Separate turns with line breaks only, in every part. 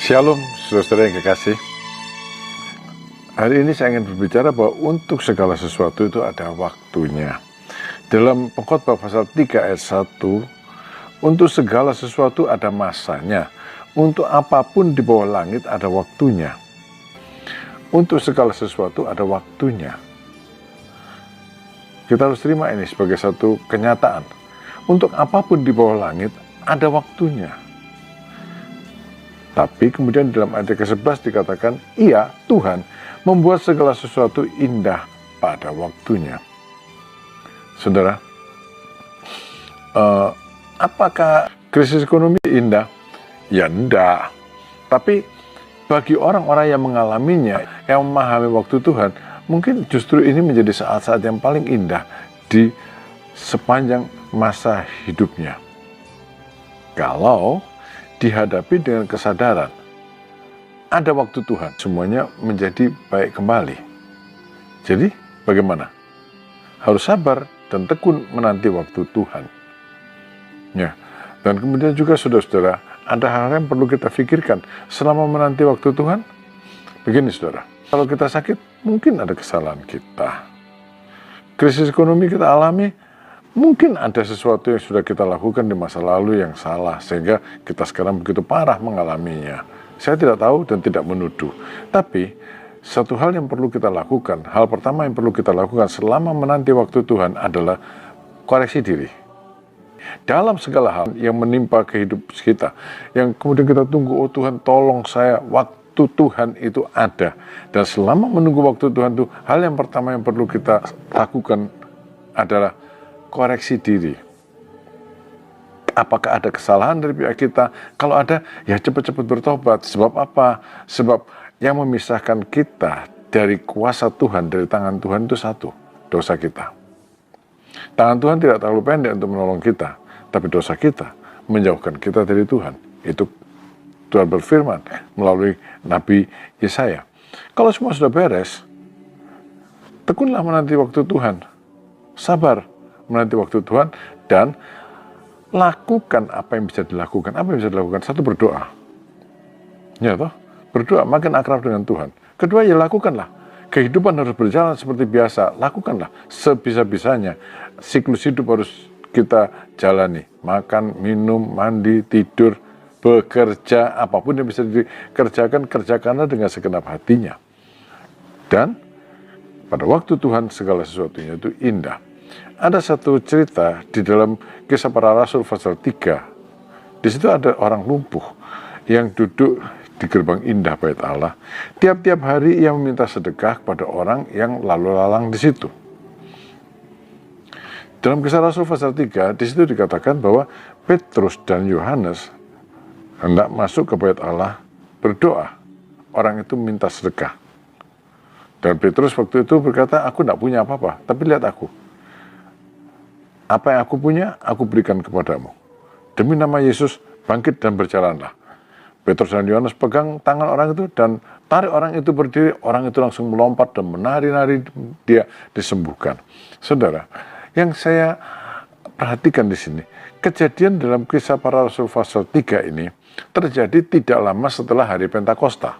Shalom, saudara yang kekasih. Hari ini saya ingin berbicara bahwa untuk segala sesuatu itu ada waktunya. Dalam Pengkhotbah pasal 3 ayat 1, untuk segala sesuatu ada masanya. Untuk apapun di bawah langit ada waktunya. Untuk segala sesuatu ada waktunya. Kita harus terima ini sebagai satu kenyataan. Untuk apapun di bawah langit ada waktunya. Tapi kemudian dalam ayat ke-11 dikatakan, iya, Tuhan membuat segala sesuatu indah pada waktunya. Saudara, apakah krisis ekonomi indah? Ya enggak. Tapi bagi orang-orang yang mengalaminya, yang memahami waktu Tuhan, mungkin justru ini menjadi saat-saat yang paling indah di sepanjang masa hidupnya. Kalau dihadapi dengan kesadaran, ada waktu Tuhan, semuanya menjadi baik kembali. Jadi, bagaimana? Harus sabar dan tekun menanti waktu Tuhan. Ya, dan kemudian juga saudara-saudara, ada hal yang perlu kita pikirkan selama menanti waktu Tuhan. Begini saudara, kalau kita sakit, mungkin ada kesalahan kita. Krisis ekonomi kita alami, mungkin ada sesuatu yang sudah kita lakukan di masa lalu yang salah, sehingga kita sekarang begitu parah mengalaminya. Saya tidak tahu dan tidak menuduh. Tapi, satu hal yang perlu kita lakukan, hal pertama yang perlu kita lakukan selama menanti waktu Tuhan adalah koreksi diri. Dalam segala hal yang menimpa kehidupan kita, yang kemudian kita tunggu, oh Tuhan tolong saya, waktu Tuhan itu ada. Dan selama menunggu waktu Tuhan itu, hal yang pertama yang perlu kita lakukan adalah koreksi diri. Apakah ada kesalahan dari pihak kita? Kalau ada, ya cepat-cepat bertobat. Sebab apa? Sebab yang memisahkan kita dari kuasa Tuhan, dari tangan Tuhan itu satu, dosa kita. Tangan Tuhan tidak terlalu pendek untuk menolong kita, tapi dosa kita menjauhkan kita dari Tuhan. Itu Tuhan berfirman melalui Nabi Yesaya. Kalau semua sudah beres, tekunlah menanti waktu Tuhan. Sabar menanti waktu Tuhan dan lakukan apa yang bisa dilakukan. Apa yang bisa dilakukan? Satu, berdoa. Ya toh? Berdoa, makin akrab dengan Tuhan. Kedua, ya lakukanlah. Kehidupan harus berjalan seperti biasa. Lakukanlah sebisa-bisanya. Siklus hidup harus kita jalani. Makan, minum, mandi, tidur, bekerja, apapun yang bisa dikerjakan, kerjakanlah dengan segenap hatinya. Dan pada waktu Tuhan segala sesuatunya itu indah. Ada satu cerita di dalam Kisah Para Rasul pasal 3. Di situ ada orang lumpuh yang duduk di gerbang indah bait Allah. Tiap-tiap hari ia meminta sedekah kepada orang yang lalu lalang di situ. Dalam Kisah Rasul pasal 3, di situ dikatakan bahwa Petrus dan Yohanes hendak masuk ke bait Allah berdoa. Orang itu minta sedekah. Dan Petrus waktu itu berkata, aku tidak punya apa-apa, tapi lihat aku. Apa yang aku punya, aku berikan kepadamu. Demi nama Yesus, bangkit dan berjalanlah. Petrus dan Yohanes pegang tangan orang itu dan tarik orang itu berdiri. Orang itu langsung melompat dan menari-nari, dia disembuhkan. Saudara, yang saya perhatikan di sini, kejadian dalam Kisah Para Rasul pasal 3 ini terjadi tidak lama setelah hari Pentakosta.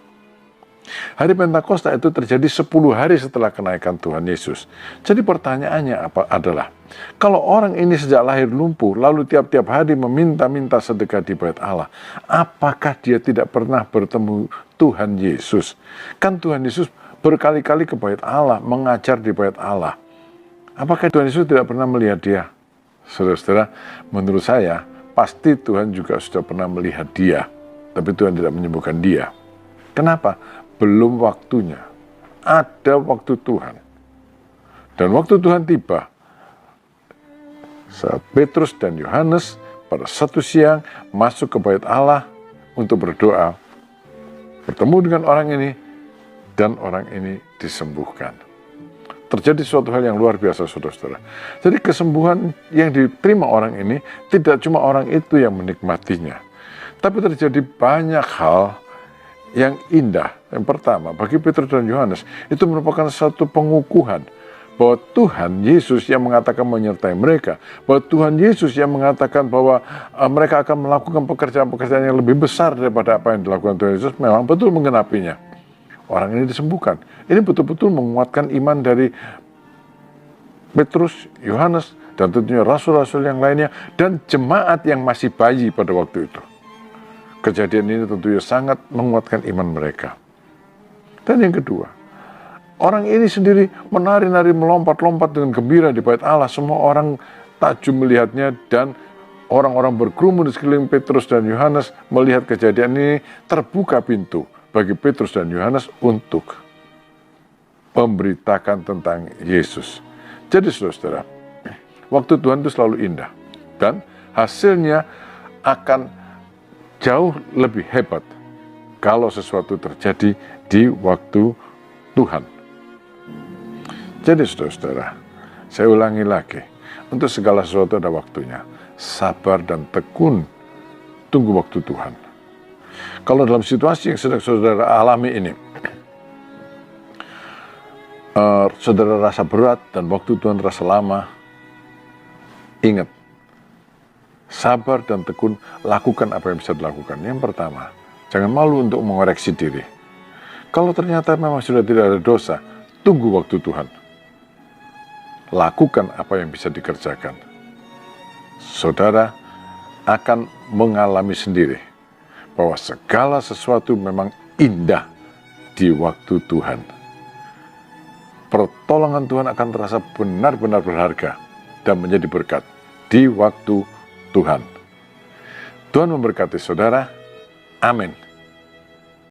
Hari Pentakosta itu terjadi 10 hari setelah kenaikan Tuhan Yesus. Jadi pertanyaannya adalah, kalau orang ini sejak lahir lumpuh, lalu tiap-tiap hari meminta-minta sedekah di bait Allah, apakah dia tidak pernah bertemu Tuhan Yesus? Kan Tuhan Yesus berkali-kali ke bait Allah, mengajar di bait Allah. Apakah Tuhan Yesus tidak pernah melihat dia? Saudara-saudara, menurut saya, pasti Tuhan juga sudah pernah melihat dia, tapi Tuhan tidak menyembuhkan dia. Kenapa? Belum waktunya. Ada waktu Tuhan. Dan waktu Tuhan tiba saat Petrus dan Yohanes pada satu siang masuk ke bait Allah untuk berdoa. Bertemu dengan orang ini dan orang ini disembuhkan. Terjadi suatu hal yang luar biasa, saudara-saudara. Jadi kesembuhan yang diterima orang ini tidak cuma orang itu yang menikmatinya, tapi terjadi banyak hal yang indah. Yang pertama, bagi Petrus dan Yohanes, itu merupakan satu pengukuhan bahwa Tuhan Yesus yang mengatakan menyertai mereka, bahwa Tuhan Yesus yang mengatakan bahwa mereka akan melakukan pekerjaan-pekerjaan yang lebih besar daripada apa yang dilakukan Tuhan Yesus, memang betul menggenapinya. Orang ini disembuhkan. Ini betul-betul menguatkan iman dari Petrus, Yohanes, dan tentunya rasul-rasul yang lainnya, dan jemaat yang masih bayi pada waktu itu. Kejadian ini tentunya sangat menguatkan iman mereka. Dan yang kedua, orang ini sendiri menari-nari, melompat-lompat dengan gembira di bait Allah. Semua orang takjub melihatnya, dan orang-orang berkerumun di sekeliling Petrus dan Yohanes melihat kejadian ini. Terbuka pintu bagi Petrus dan Yohanes untuk memberitakan tentang Yesus. Jadi saudara, waktu Tuhan itu selalu indah, dan hasilnya akan jauh lebih hebat kalau sesuatu terjadi di waktu Tuhan. Jadi saudara-saudara, saya ulangi lagi, untuk segala sesuatu ada waktunya. Sabar dan tekun, tunggu waktu Tuhan. Kalau dalam situasi yang sedang saudara alami ini, saudara rasa berat dan waktu Tuhan rasa lama, ingat, sabar dan tekun, lakukan apa yang bisa dilakukan. Yang pertama, jangan malu untuk mengoreksi diri. Kalau ternyata memang sudah tidak ada dosa, tunggu waktu Tuhan. Lakukan apa yang bisa dikerjakan. Saudara akan mengalami sendiri bahwa segala sesuatu memang indah di waktu Tuhan. Pertolongan Tuhan akan terasa benar-benar berharga dan menjadi berkat di waktu Tuhan. Tuhan memberkati saudara. Amin.